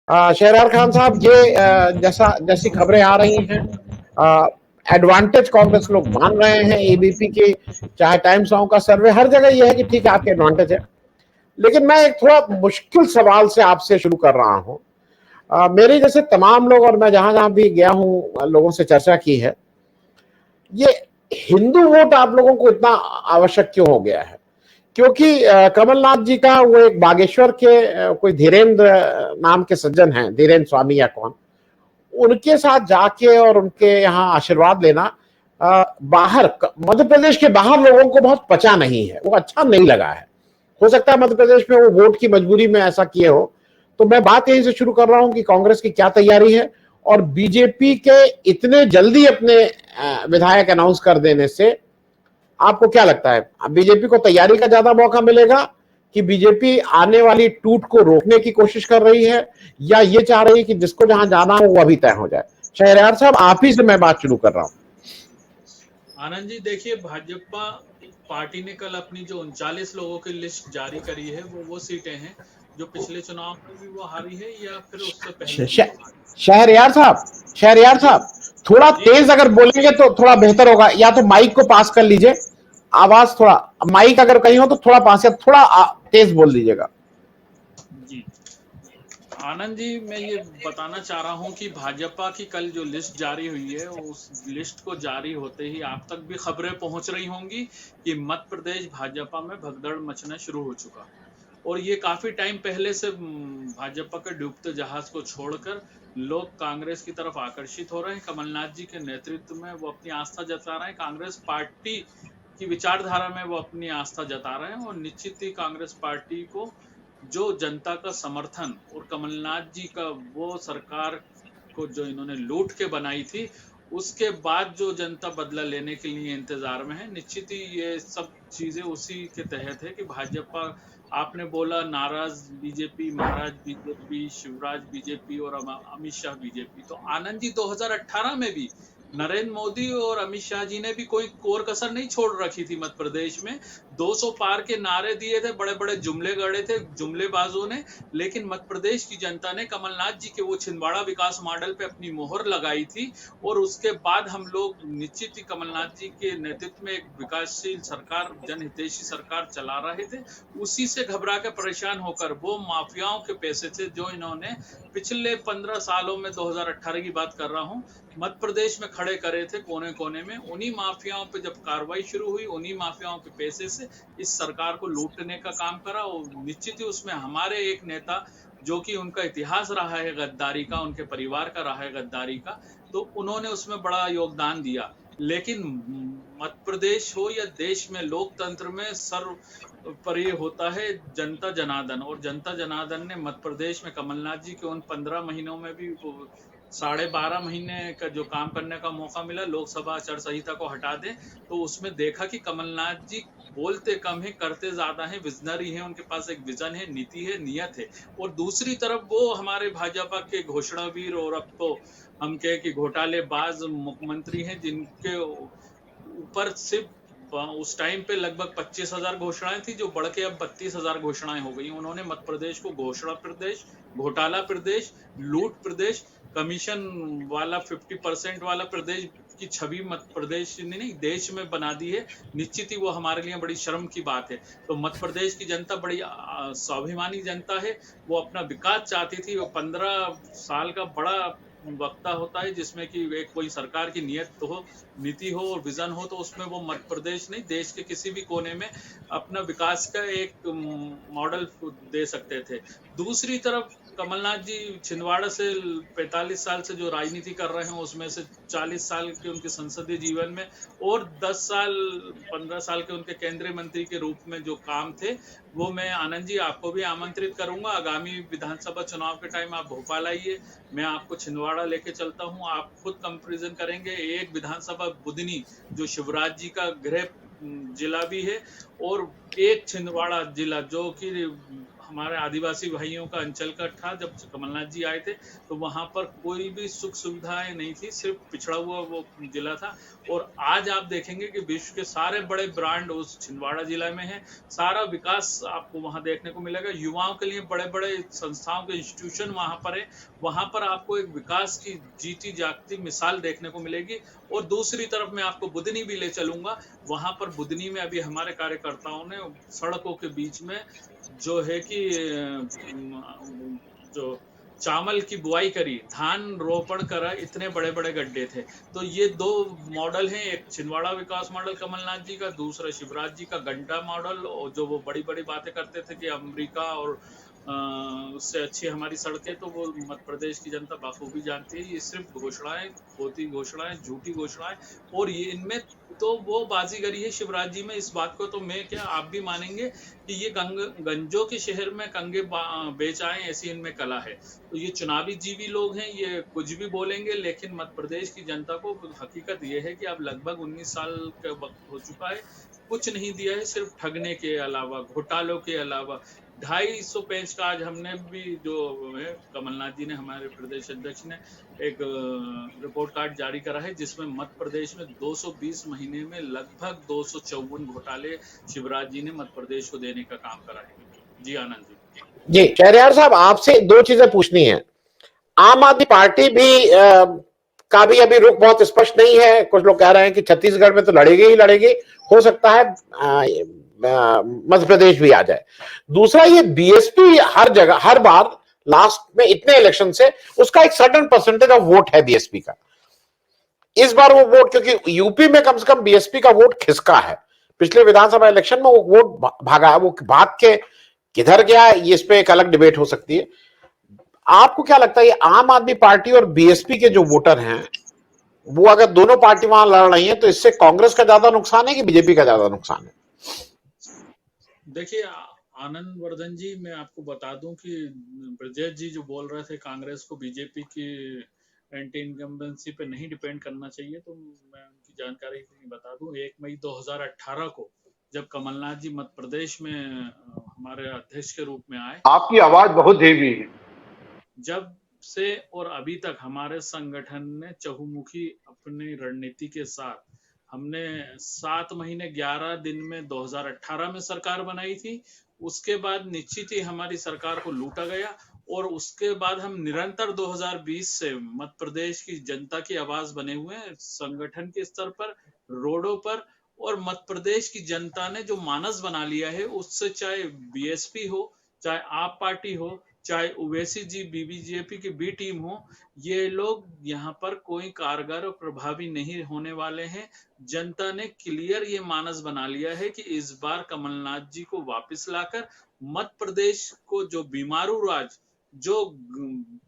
शहरयार खान साहब, ये जैसी खबरें आ रही हैं, एडवांटेज कांग्रेस लोग मान रहे हैं एबीपी के, चाहे टाइम्स नाउ का सर्वे, हर जगह ये है कि ठीक है आपके एडवांटेज है। लेकिन मैं एक थोड़ा मुश्किल सवाल से आपसे शुरू कर रहा हूं। मेरे जैसे तमाम लोग, और मैं जहां जहां भी गया हूं लोगों से चर्चा की है, ये हिंदू वोट आप लोगों को इतना आवश्यक क्यों हो गया है? क्योंकि कमलनाथ जी का वो एक बागेश्वर के कोई धीरेन्द्र नाम के सज्जन हैं, धीरेन्द्र स्वामी या कौन, उनके साथ जाके और उनके यहाँ आशीर्वाद लेना बाहर, मध्य प्रदेश के बाहर लोगों को बहुत पचा नहीं है, वो अच्छा नहीं लगा है। हो सकता है मध्य प्रदेश में वो वोट की मजबूरी में ऐसा किए हो। तो मैं बात यहीं से शुरू कर रहा हूं कि कांग्रेस की क्या तैयारी है, और बीजेपी के इतने जल्दी अपने विधायक अनाउंस कर देने से आपको क्या लगता है, बीजेपी को तैयारी का ज्यादा मौका मिलेगा, कि बीजेपी आने वाली टूट को रोकने की कोशिश कर रही है, या ये चाह रही है कि जिसको जहां जाना हो वो अभी तय हो जाए? शहरयार साहब, आप ही से मैं बात शुरू कर रहा हूं। आनंद जी, देखिए, भाजपा पार्टी ने कल अपनी जो 39 लोगों की लिस्ट जारी करी है, वो सीटें हैं जो पिछले चुनाव में भी वो हारी है या फिर उससे पहले भी वो हारी। शहरयार साहब, शहरयार जी साहब, थोड़ा जी तेज अगर बोलेंगे तो थोड़ा बेहतर होगा, या तो माइक को पास कर लीजिए, आवाज थोड़ा, माइक अगर कहीं हो तो थोड़ा पास, या थोड़ा तेज बोल दीजिएगा। जी। आनंद जी, मैं ये बताना चाह रहा हूं कि भाजपा की कल जो लिस्ट जारी हुई है, उस लिस्ट को जारी होते ही आप तक भी खबरें पहुंच रही होंगी कि मध्य प्रदेश भाजपा में भगदड़ मचना शुरू हो चुका। और ये काफी टाइम पहले से भाजपा के डूबते जहाज को छोड़कर लोग कांग्रेस की तरफ आकर्षित हो रहे हैं। कमलनाथ जी के नेतृत्व में वो अपनी आस्था जता रहे हैं, कांग्रेस पार्टी की विचारधारा में वो अपनी आस्था जता रहे हैं, और निश्चित ही कांग्रेस पार्टी को जो जनता का समर्थन और कमलनाथ जी का वो सरकार को जो इन्होंने लूट के बनाई थी, उसके बाद जो जनता बदला लेने के लिए इंतजार में है, निश्चित ही ये सब चीजें उसी के तहत है कि भाजपा, आपने बोला नाराज बीजेपी, महाराज बीजेपी, शिवराज बीजेपी और अमित शाह बीजेपी। तो आनंद जी, 2018 में भी नरेंद्र मोदी और अमित शाह जी ने भी कोई कोर कसर नहीं छोड़ रखी थी मध्य प्रदेश में। 200 पार के नारे दिए थे, बड़े बड़े जुमले गढ़े थे जुमलेबाजों ने, लेकिन मध्य प्रदेश की जनता ने कमलनाथ जी के वो छिंदवाड़ा विकास मॉडल पे अपनी मोहर लगाई थी। और उसके बाद हम लोग निश्चित ही कमलनाथ जी के नेतृत्व में एक विकासशील सरकार, जनहितैषी सरकार चला रहे थे। उसी से घबरा के परेशान होकर वो माफियाओं के पैसे थे जो इन्होंने पिछले 15 सालों में, 2018 की बात कर रहा हूं, मध्य प्रदेश में खड़े करे थे कोने कोने में। उन्हीं माफियाओं पे जब कार्रवाई शुरू हुई, उन्हीं माफियाओं के पैसे से इस सरकार को लूटने का काम करा। और निश्चित ही उसमें हमारे एक नेता, जो कि उनका इतिहास रहा है गद्दारी का, उनके परिवार का रहा है गद्दारी का, तो उन्होंने उसमें बड़ा योगदान दिया। लेकिन मध्य प्रदेश हो या देश में, लोकतंत्र में सर्वोपरि होता है जनता जनार्दन। और जनता जनार्दन ने मध्य प्रदेश में कमलनाथ जी के उन 15 महीनों में भी 12.5 महीने का जो काम करने का मौका मिला, लोकसभा आचार संहिता को हटा दें, तो उसमें देखा कि कमलनाथ जी बोलते कम है, करते ज्यादा है, विजनरी है, उनके पास एक विजन है, नीति है, नियत है। और दूसरी तरफ वो हमारे भाजपा के घोषणावीर, और अब तो हम कहे कि घोटालेबाज मुख्यमंत्री हैं, जिनके ऊपर सिर्फ उस टाइम पे लगभग 25,000 घोषणाएं थी, जो बढ़ के अब 32,000 घोषणाएं हो गई। उन्होंने मध्य प्रदेश को घोषणा प्रदेश, घोटाला प्रदेश, लूट प्रदेश, कमीशन वाला 50% वाला प्रदेश की छवि मध्य प्रदेश ने नहीं, देश में बना दी है। निश्चित ही वो हमारे लिए बड़ी शर्म की बात है। तो मध्य प्रदेश की जनता बड़ी स्वाभिमानी जनता है। वो अपना विकास चाहती थी। वो 15 साल का बड़ा वक्ता होता है, जिसमें कि एक कोई सरकार की नियत तो हो, नीति हो और विजन हो, तो उसमें वो मध्य प्रदेश नहीं, देश के किसी भी कोने में अपना विकास का एक मॉडल दे सकते थे। दूसरी तरफ कमलनाथ जी छिंदवाड़ा से 45 साल से जो राजनीति कर रहे हैं, उसमें से 40 साल के उनके संसदीय जीवन में और 10 साल 15 साल के उनके केंद्रीय मंत्री के रूप में जो काम थे, वो मैं आनंद जी आपको भी आमंत्रित करूंगा। आगामी विधानसभा चुनाव के टाइम आप भोपाल आइए, मैं आपको छिंदवाड़ा लेके चलता हूं, आप खुद कंपेरिजन करेंगे। एक विधानसभा बुदनी जो शिवराज जी का गृह जिला भी है, और एक छिंदवाड़ा जिला जो कि हमारे आदिवासी भाइयों का अंचल का था जब कमलनाथ जी आए थे, तो वहां पर कोई भी सुख सुविधाएं नहीं थी, सिर्फ पिछड़ा हुआ वो जिला था। और आज आप देखेंगे कि विश्व के सारे बड़े ब्रांड उस छिंदवाड़ा जिला में है। सारा विकास आपको वहां देखने को मिलेगा, युवाओं के लिए बड़े बड़े संस्थाओं के इंस्टीट्यूशन वहां पर है। वहां पर आपको एक विकास की जीती जागती मिसाल देखने को मिलेगी। और दूसरी तरफ मैं आपको बुधनी भी ले चलूंगा। वहां पर बुधनी में अभी हमारे कार्यकर्ताओं ने सड़कों के बीच में जो है कि जो चावल की बुआई करी, धान रोपण करा, इतने बड़े बड़े गड्ढे थे। तो ये दो मॉडल हैं, एक छिंदवाड़ा विकास मॉडल कमलनाथ जी का, दूसरा शिवराज जी का घंटा मॉडल। और जो वो बड़ी बड़ी बातें करते थे कि अमेरिका और उससे अच्छी हमारी सड़कें, तो वो मध्य प्रदेश की जनता बखूबी जानती है। ये सिर्फ घोषणाएं, खोती घोषणाएं, झूठी घोषणाएं। और ये इनमें तो वो बाजीगरी है शिवराज जी में, इस बात को तो मैं क्या आप भी मानेंगे कि ये गंजों के शहर में कंगे बेच आए, ऐसी इनमें कला है। तो ये चुनावी जीवी लोग हैं, ये कुछ भी बोलेंगे, लेकिन मध्य प्रदेश की जनता को हकीकत ये है कि अब लगभग 19 साल का वक्त हो चुका है, कुछ नहीं दिया है, सिर्फ ठगने के अलावा, घोटालों के अलावा। 250 पेज का आज हमने भी जो है, कमलनाथ जी ने, हमारे प्रदेश अध्यक्ष ने एक रिपोर्ट कार्ड जारी करा है, जिसमें मध्य प्रदेश में 220 महीने में लगभग 254 घोटाले शिवराज जी ने मध्य प्रदेश को देने का काम करा है। जी आनंद जी। जी शहरयार साहब, आपसे दो चीजें पूछनी है। आम आदमी पार्टी भी का भी अभी रुख बहुत स्पष्ट नहीं है। कुछ लोग कह रहे हैं कि छत्तीसगढ़ में तो लड़ेगी ही लड़ेगी, हो सकता है मध्य प्रदेश भी आ जाए। दूसरा, ये बीएसपी हर जगह हर बार लास्ट में इतने इलेक्शन से उसका एक सर्टेन परसेंटेज ऑफ वोट है बीएसपी का। इस बार वो वोट, क्योंकि यूपी में कम से कम बीएसपी का वोट खिसका है, पिछले विधानसभा इलेक्शन में वो वोट भागा है, वो भाग के किधर गया ये इस पे एक अलग डिबेट हो सकती है। आपको क्या लगता है, ये आम आदमी पार्टी और बीएसपी के जो वोटर हैं, वो अगर दोनों पार्टी वहां लड़ रही हैं, तो इससे कांग्रेस का ज्यादा नुकसान है कि बीजेपी का ज्यादा नुकसान है? देखिए आनंद वर्धन जी, मैं आपको बता दूं कि ब्रजेश जी जो बोल रहे थे कांग्रेस को बीजेपी की एंटी इनकम्बेंसी पे नहीं डिपेंड करना चाहिए, तो मैं उनकी जानकारी के लिए बता दूं, 1 मई 2018 को जब कमलनाथ जी मध्य प्रदेश में हमारे अध्यक्ष के रूप में आए, आपकी आवाज बहुत धीमी है। जब से और अभी तक हमारे संगठन ने चहुमुखी अपनी रणनीति के साथ, हमने 7 महीने 11 दिन में 2018 में सरकार बनाई थी। उसके बाद निश्चित ही हमारी सरकार को लूटा गया, और उसके बाद हम निरंतर 2020 से मध्य प्रदेश की जनता की आवाज बने हुए हैं, संगठन के स्तर पर, रोडों पर। और मध्य प्रदेश की जनता ने जो मानस बना लिया है, उससे चाहे बीएसपी हो, चाहे आप पार्टी हो, चाहे ओवैसी जी बीजेपी की बी टीम हो, ये लोग यहाँ पर कोई कारगर और प्रभावी नहीं होने वाले हैं। जनता ने क्लियर ये मानस बना लिया है कि इस बार कमलनाथ जी को वापस लाकर मध्य प्रदेश को जो बीमारू राज, जो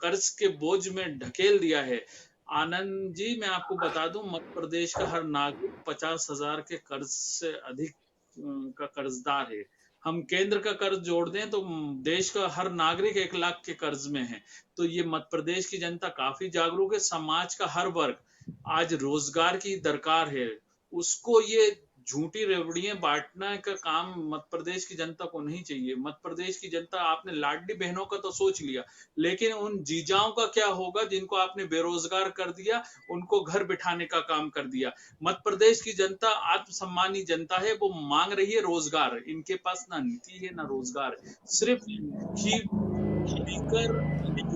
कर्ज के बोझ में ढकेल दिया है। आनंद जी, मैं आपको बता दूं, मध्य प्रदेश का हर नागरिक 50,000 के कर्ज से अधिक का कर्जदार है। हम केंद्र का कर्ज जोड़ दें तो देश का हर नागरिक 1 लाख के कर्ज में है। तो ये मध्य प्रदेश की जनता काफी जागरूक है। समाज का हर वर्ग आज रोजगार की दरकार है, उसको ये झूठी रेवड़ियां बांटने का काम मध्य प्रदेश की जनता को नहीं चाहिए। मध्य प्रदेश की जनता, आपने लाडली बहनों का तो सोच लिया, लेकिन उन जीजाओं का क्या होगा जिनको आपने बेरोजगार कर दिया, उनको घर बिठाने का काम कर दिया। मध्य प्रदेश की जनता आत्मसम्मानी जनता है, वो मांग रही है रोजगार। इनके पास ना नीति है ना रोजगार, सिर्फ घी पीकर,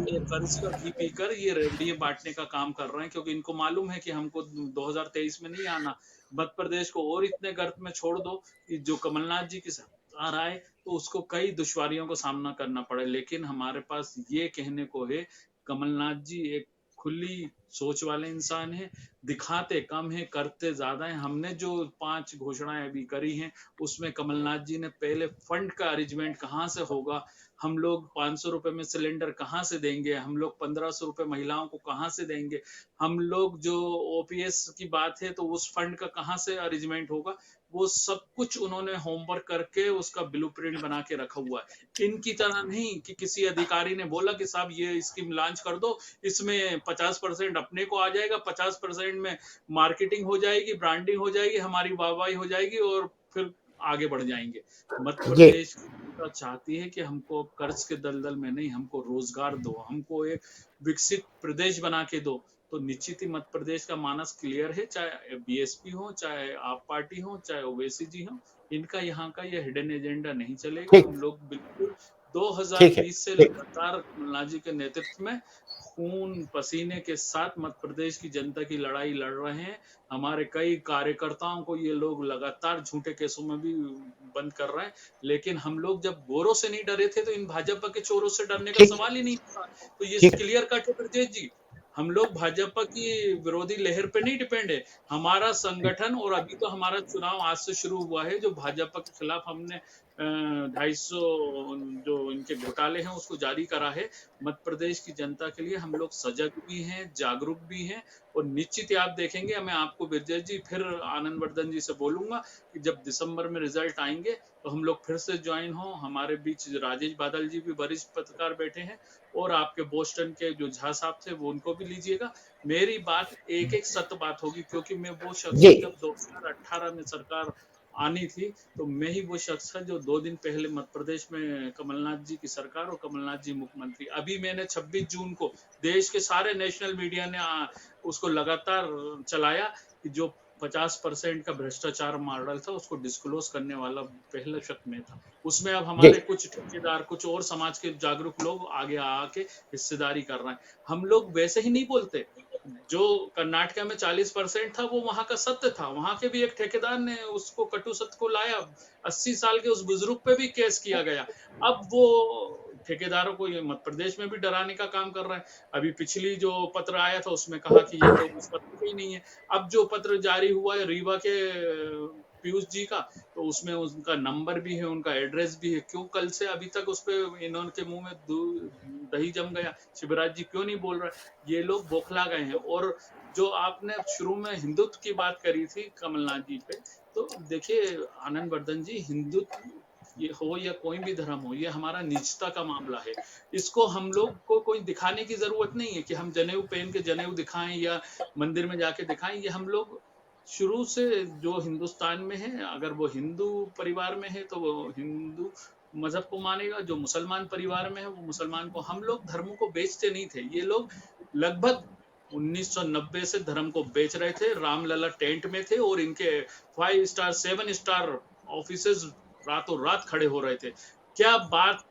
ये कर्ज का घी पीकर ये रेवड़ियां बांटने का काम कर रहे हैं, क्योंकि इनको मालूम है कि हमको 2023 में नहीं आना। मध्य प्रदेश को और इतने गर्त में छोड़ दो कि जो कमलनाथ जी की सरकार आए तो उसको कई दुश्वारियों का सामना करना पड़े। लेकिन हमारे पास ये कहने को है, कमलनाथ जी एक खुली सोच वाले इंसान है, दिखाते कम है, करते ज्यादा है। हमने जो 5 घोषणाएं अभी करी हैं, उसमें कमलनाथ जी ने पहले फंड का अरेंजमेंट कहाँ से होगा, हम लोग 500 रुपए में सिलेंडर कहाँ से देंगे, हम लोग 1500 रुपए महिलाओं को कहाँ से देंगे, हम लोग जो ओपीएस की बात है तो उस फंड का कहाँ से अरेंजमेंट होगा, वो सब कुछ उन्होंने होमवर्क करके उसका ब्लूप्रिंट बना के रखा हुआ है। इनकी तरह नहीं कि किसी अधिकारी ने बोला कि साहब ये स्कीम लॉन्च कर दो, इसमें 50% अपने को आ जाएगा, 50% में मार्केटिंग हो जाएगी, ब्रांडिंग हो जाएगी, हमारी वाहवाही हो जाएगी और फिर आगे बढ़ जाएंगे। मध्य जी प्रदेश जनता चाहती है कि हमको कर्ज के दलदल में नहीं, हमको रोजगार दो, हमको एक विकसित प्रदेश बना के दो। तो निश्चित ही मध्य प्रदेश का मानस क्लियर है, चाहे बीएसपी हो, चाहे आप पार्टी हो, चाहे ओवैसी जी हो, इनका यहाँ का ये हिडन एजेंडा नहीं चलेगा। ठीक हम लोग बिल्कुल ठीक है 2020 से ठीक लगातार कमलनाथ जी के नेतृत्व में खून पसीने के साथ मध्य प्रदेश की जनता की लड़ाई लड़ रहे हैं। हमारे कई कार्यकर्ताओं को ये लोग लगातार झूठे केसों में भी बंद कर रहे हैं, लेकिन हम लोग जब गोरों से नहीं डरे थे तो इन भाजपा के चोरों से डरने का ठीक सवाल ही नहीं था। तो ये ठीक क्लियर कट है ब्रजेश जी, हम लोग भाजपा की विरोधी लहर पे नहीं डिपेंड है। हमारा संगठन, और अभी तो हमारा चुनाव आज से शुरू हुआ है, जो भाजपा के खिलाफ हमने 250 जो इनके घोटाले हैं उसको जारी करा है। मध्य प्रदेश की जनता के लिए हम लोग सजग भी हैं, जागरूक भी हैं, और निश्चित ही आप देखेंगे, मैं आपको ब्रजेश जी फिर आनंद वर्धन जी से बोलूंगा कि जब दिसंबर में रिजल्ट आएंगे तो हम लोग फिर से ज्वाइन हो। हमारे बीच राजेश बादल जी भी वरिष्ठ पत्रकार बैठे हैं, और आपके बोस्टन के जो झा साहब थे वो उनको भी लीजिएगा। मेरी बात एक एक सत्य बात होगी, क्योंकि मैं वो शख्स जी हूँ, जब 2018 में सरकार आनी थी तो मैं ही वो शख्स था जो 2 दिन पहले मध्य प्रदेश में कमलनाथ जी की सरकार और कमलनाथ जी मुख्यमंत्री, अभी मैंने 26 जून को देश के सारे नेशनल मीडिया ने उसको लगातार चलाया कि जो 50% का भ्रष्टाचार मॉडल था उसको डिस्क्लोज करने वाला पहला शख्स मैं था। उसमें अब जी हमारे कुछ ठेकेदार, कुछ और समाज के जागरूक लोग आगे आके हिस्सेदारी कर रहे हैं। हम लोग वैसे ही नहीं बोलते। जो कर्नाटक में 40% था वो वहां का सत्य था, वहां के भी एक ठेकेदार ने उसको कटु सत्य को लाया, 80 साल के उस बुजुर्ग पे भी केस किया गया। अब वो ठेकेदारों को ये मध्य प्रदेश में भी डराने का काम कर रहे हैं। अभी पिछली जो पत्र आया था उसमें कहा कि ये तो उस पत्र पे ही नहीं है। अब जो पत्र जारी हुआ है रीवा के पीयूष जी का, तो उसमें उनका नंबर भी है, उनका एड्रेस भी है। क्यों कल से अभी तक उस पर इन्होंने मुंह में दही जम गया, शिवराज जी क्यों नहीं बोल रहे? ये लोग बौखला गए हैं। और जो आपने शुरू में हिंदुत्व की बात करी थी कमलनाथ जी पे, तो देखिए आनंद वर्धन जी, हिंदुत्व ये हो या कोई भी धर्म हो, ये हमारा निजता का मामला है। इसको हम लोग को कोई दिखाने की जरूरत नहीं है कि हम जनेऊ पहन के जनेऊ दिखाएं या मंदिर में जाके दिखाएं। ये हम लोग शुरू से जो हिंदुस्तान में है, अगर वो हिंदू परिवार में है तो वो हिंदू मजहब को मानेगा, जो मुसलमान परिवार में है वो मुसलमान को। हम लोग धर्मों को बेचते नहीं थे। ये लोग लगभग 1990 से धर्म को बेच रहे थे। रामलला टेंट में थे और इनके 5 स्टार 7 स्टार ऑफिसेज रातों रात खड़े हो रहे थे। क्या बात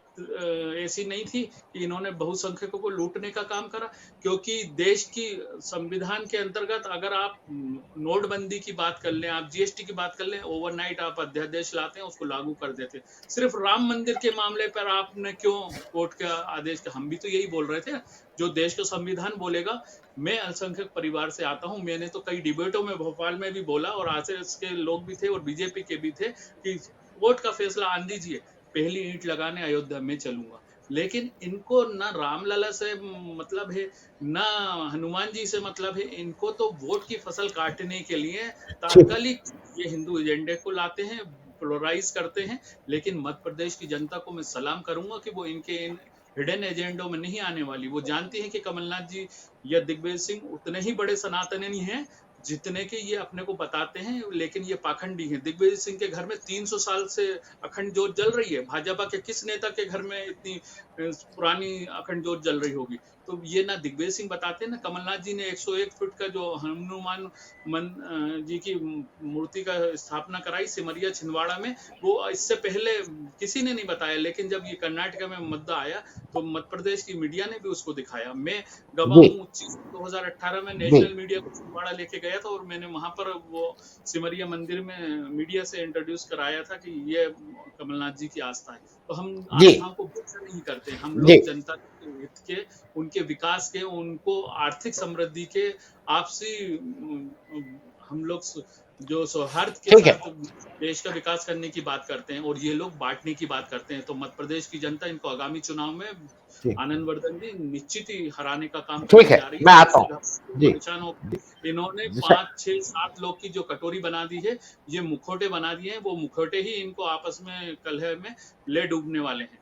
ऐसी नहीं थी कि इन्होंने बहुसंख्यकों को लूटने का काम करा? क्योंकि देश की संविधान के अंतर्गत अगर आप नोटबंदी की बात कर लें, आप जीएसटी की बात कर लें, ओवरनाइट आप अध्यादेश लाते हैं, उसको लागू कर देते। सिर्फ राम मंदिर के मामले पर आपने क्यों कोर्ट का आदेश का? हम भी तो यही बोल रहे थे, जो देश का संविधान बोलेगा। मैं अल्पसंख्यक परिवार से आता हूं, मैंने तो कई डिबेटों में भोपाल में भी बोला, और आरएसएस के लोग भी थे और बीजेपी के भी थे कि कोर्ट का फैसला आन दीजिए, पहली ईंट लगाने अयोध्या में चलूंगा। लेकिन इनको ना रामलला से मतलब है, ना हनुमान जी से मतलब है। इनको तो वोट की फसल काटने के लिए ठीक तात्कालिक ये हिंदू एजेंडे को लाते हैं, पोलराइज करते हैं। लेकिन मध्य प्रदेश की जनता को मैं सलाम करूंगा कि वो इनके इन हिडन एजेंडों में नहीं आने वाली। वो जानती है कि कमलनाथ जी या दिग्विजय सिंह उतने ही बड़े सनातनी हैं जितने के ये अपने को बताते हैं, लेकिन ये पाखंडी हैं। दिग्विजय सिंह के घर में 300 साल से अखंड ज्योत जल रही है। भाजपा के किस नेता के घर में इतनी पुरानी अखंड ज्योत जल रही होगी? तो ये ना दिग्विजय सिंह बताते हैं, ना कमलनाथ जी ने 101 फुट का जो हनुमान जी की मूर्ति का स्थापना कराई सिमरिया छिंदवाड़ा में, वो इससे पहले किसी ने नहीं बताया। लेकिन जब ये कर्नाटक में मुद्दा आया तो मध्य प्रदेश की मीडिया ने भी उसको दिखाया। मैं गवाह जी हूँ, 2018 में जी नेशनल मीडिया को छिंदवाड़ा लेके गया था और मैंने वहां पर वो सिमरिया मंदिर में मीडिया से इंट्रोड्यूस कराया था कि ये कमलनाथ जी की आस्था है। तो हम जी आस्थाओं को बेचा नहीं करते। हम जी लोग जनता के हित के, उनके विकास के, उनको आर्थिक समृद्धि के, आपसी हम लोग जो सौहार्द के ठीक है साथ देश का विकास करने की बात करते हैं, और ये लोग बांटने की बात करते हैं। तो मध्य प्रदेश की जनता इनको आगामी चुनाव में ठीक आनंद वर्धन जी निश्चित ही हराने का काम ठीक करने है जा रही मैं है। आता इससे हूँ घबराकर जी परेशान होकर इन्होंने जी 5 6 7 लोग की जो कटोरी बना दी है, ये मुखौटे बना दिए हैं। वो मुखौटे ही इनको आपस में कलह में ले डूबने वाले हैं।